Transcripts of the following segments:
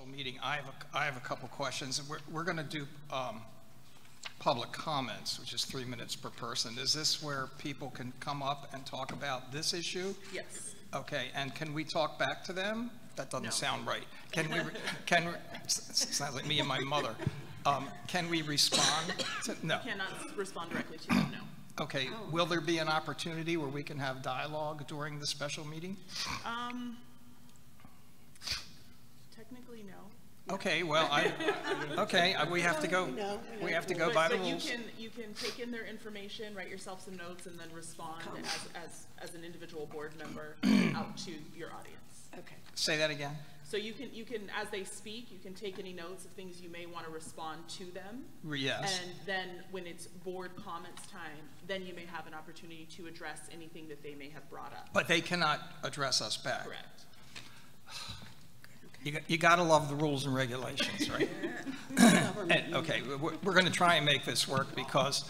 Meeting. I have a couple questions. We're going to do public comments, which is 3 minutes per person. Is this where people can come up and talk about this issue? Yes. Okay, and can we talk back to them? That doesn't sound right. Can we? Sounds like me and my mother. Can we respond? No. You cannot respond directly to them. No. Okay. Will there be an opportunity where we can have dialogue during the special meeting? Technically, no. Okay, well, we have to go. We have to go by the rules. You can take in their information, write yourself some notes, and then respond as an individual board member out to your audience. Okay. Say that again. So you can as they speak, you can take any notes of things you may want to respond to them. Yes. And then when it's board comments time, then you may have an opportunity to address anything that they may have brought up. But they cannot address us back. Correct. You got to love the rules and regulations, right? And, okay, we're going to try and make this work because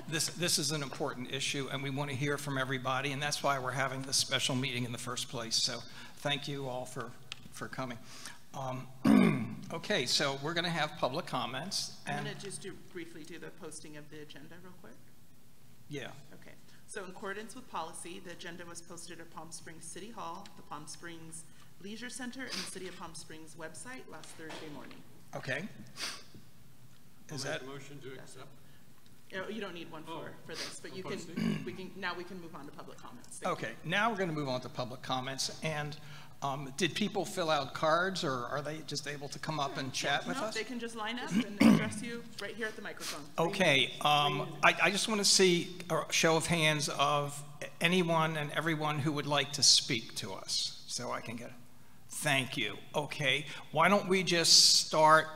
this is an important issue and we want to hear from everybody, and that's why we're having this special meeting in the first place. So thank you all for coming. Okay, so we're going to have public comments. I'm going to just briefly do the posting of the agenda real quick. Yeah. Okay. So in accordance with policy, the agenda was posted at Palm Springs City Hall, the Palm Springs Leisure Center, and the City of Palm Springs website last Thursday morning. Okay. Is that a motion to accept? You don't need one for this, but you can. We can move on to public comments. Thank you. Now we're going to move on to public comments. And did people fill out cards, or are they just able to come up and chat with us? They can just line up and address you right here at the microphone. Okay. I just want to see a show of hands of anyone and everyone who would like to speak to us, so I can get it. Thank you. Okay. Why don't we just start?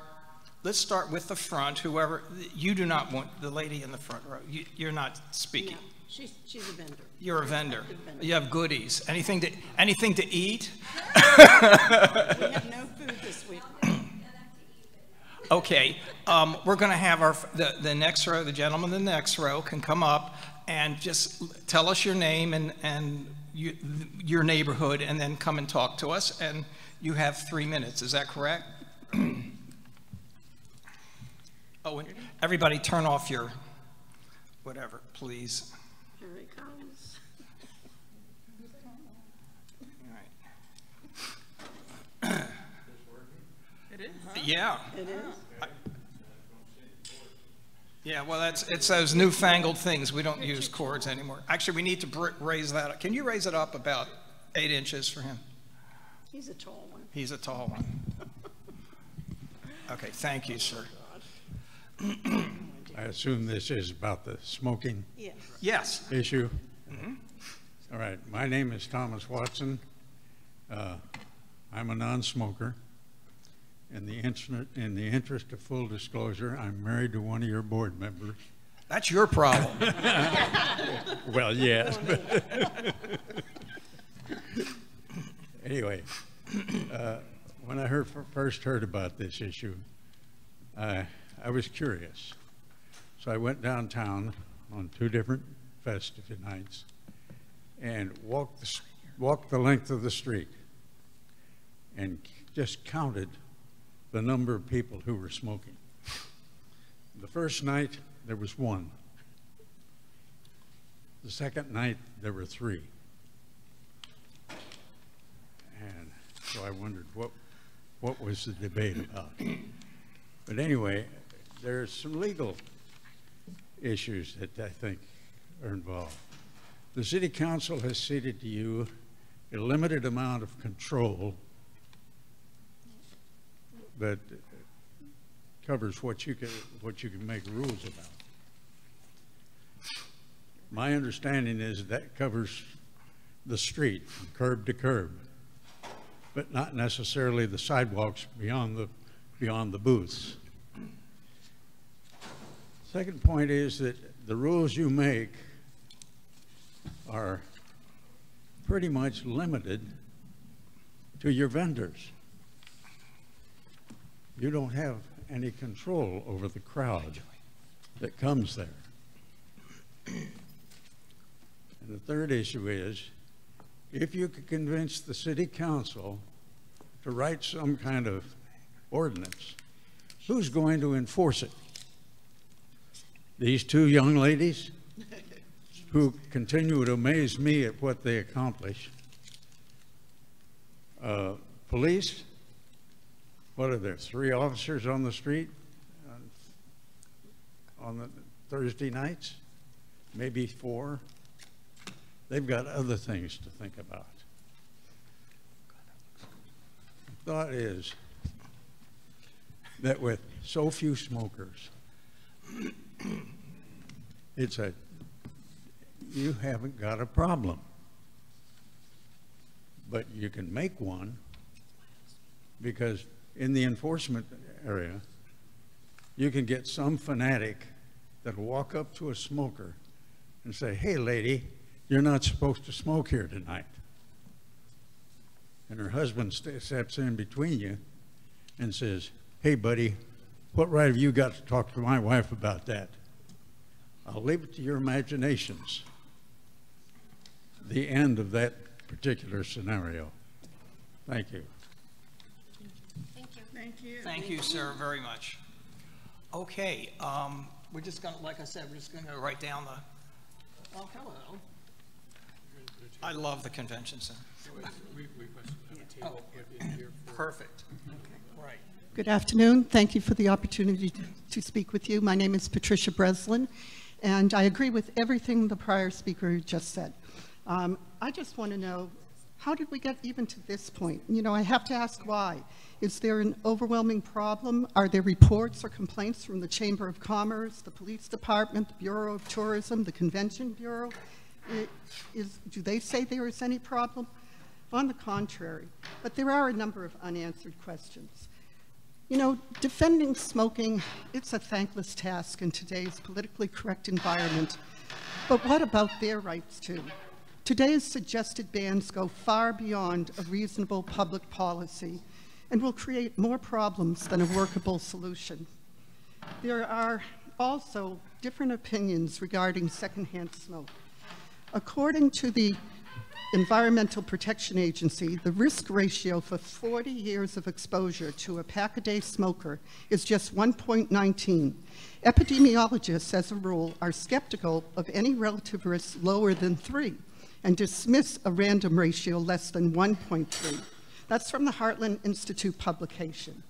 Let's start with the front. Whoever, you do not want the lady in the front row. You're not speaking. No, she's a vendor. You're a vendor. You have goodies. Anything to eat? We have no food this week. Okay. We're going to have the next row. The gentleman in the next row can come up and just tell us your name and your neighborhood, and then come and talk to us. And you have 3 minutes. Is that correct? Oh, and everybody turn off your whatever, please. Here he comes. All right. It is. Yeah. It is. Yeah, well, it's those newfangled things. We don't use cords anymore. Actually, we need to raise that up. Can you raise it up about 8 inches for him? He's a tall one. He's a tall one. Okay, thank you, sir. I assume this is about the smoking Yes. issue. Mm-hmm. All right, my name is Thomas Watson. I'm a non-smoker. In the interest of full disclosure, I'm married to one of your board members. That's your problem. Well, yes. Anyway, when I first heard about this issue, I was curious. So I went downtown on 2 different festive nights and walked the length of the street and just counted the number of people who were smoking. The first night, there was 1. The second night, there were 3. And so I wondered what was the debate about. But anyway, there's some legal issues that I think are involved. The City Council has ceded to you a limited amount of control that covers what you can make rules about. My understanding is that covers the street from curb to curb, but not necessarily the sidewalks beyond the booths. Second point is that the rules you make are pretty much limited to your vendors. You don't have any control over the crowd that comes there. And the third issue is, if you could convince the City Council to write some kind of ordinance, who's going to enforce it? These two young ladies who continue to amaze me at what they accomplish. Police, what are there, 3 officers on the street on the Thursday nights? Maybe 4. They've got other things to think about. The thought is that with so few smokers, you haven't got a problem. But you can make one, because in the enforcement area, you can get some fanatic that will walk up to a smoker and say, "Hey lady, you're not supposed to smoke here tonight." And her husband steps in between you and says, "Hey buddy, what right have you got to talk to my wife about that?" I'll leave it to your imaginations. The end of that particular scenario. Thank you. Thank you. Thank you, sir, very much. Okay, we're just going to, like I said, we're just going to write down the, oh, hello. I love the convention center. Perfect. Okay, right. Good afternoon. Thank you for the opportunity to speak with you. My name is Patricia Breslin, and I agree with everything the prior speaker just said. I just want to know, how did we get even to this point? You know, I have to ask why. Is there an overwhelming problem? Are there reports or complaints from the Chamber of Commerce, the Police Department, the Bureau of Tourism, the Convention Bureau? Do they say there is any problem? On the contrary, but there are a number of unanswered questions. You know, defending smoking, it's a thankless task in today's politically correct environment. But what about their rights too? Today's suggested bans go far beyond a reasonable public policy and will create more problems than a workable solution. There are also different opinions regarding secondhand smoke. According to the Environmental Protection Agency, the risk ratio for 40 years of exposure to a pack-a-day smoker is just 1.19. Epidemiologists, as a rule, are skeptical of any relative risk lower than 3 and dismiss a random ratio less than 1.3. That's from the Heartland Institute publication.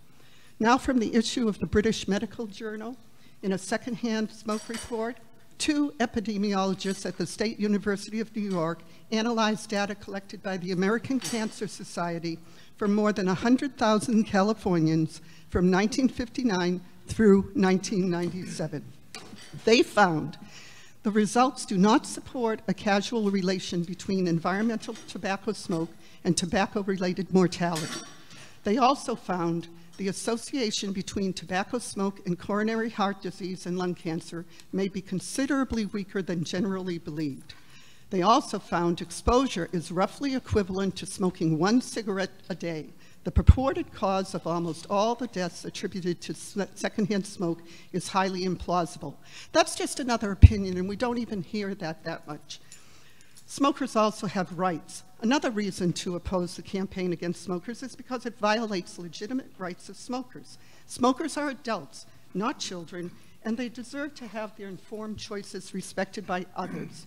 Now from the issue of the British Medical Journal, in a secondhand smoke report, 2 epidemiologists at the State University of New York analyzed data collected by the American Cancer Society from more than 100,000 Californians from 1959 through 1997. They found the results do not support a causal relation between environmental tobacco smoke and tobacco-related mortality. They also found the association between tobacco smoke and coronary heart disease and lung cancer may be considerably weaker than generally believed. They also found exposure is roughly equivalent to smoking 1 cigarette a day. The purported cause of almost all the deaths attributed to secondhand smoke is highly implausible. That's just another opinion, and we don't even hear that much. Smokers also have rights. Another reason to oppose the campaign against smokers is because it violates legitimate rights of smokers. Smokers are adults, not children, and they deserve to have their informed choices respected by others.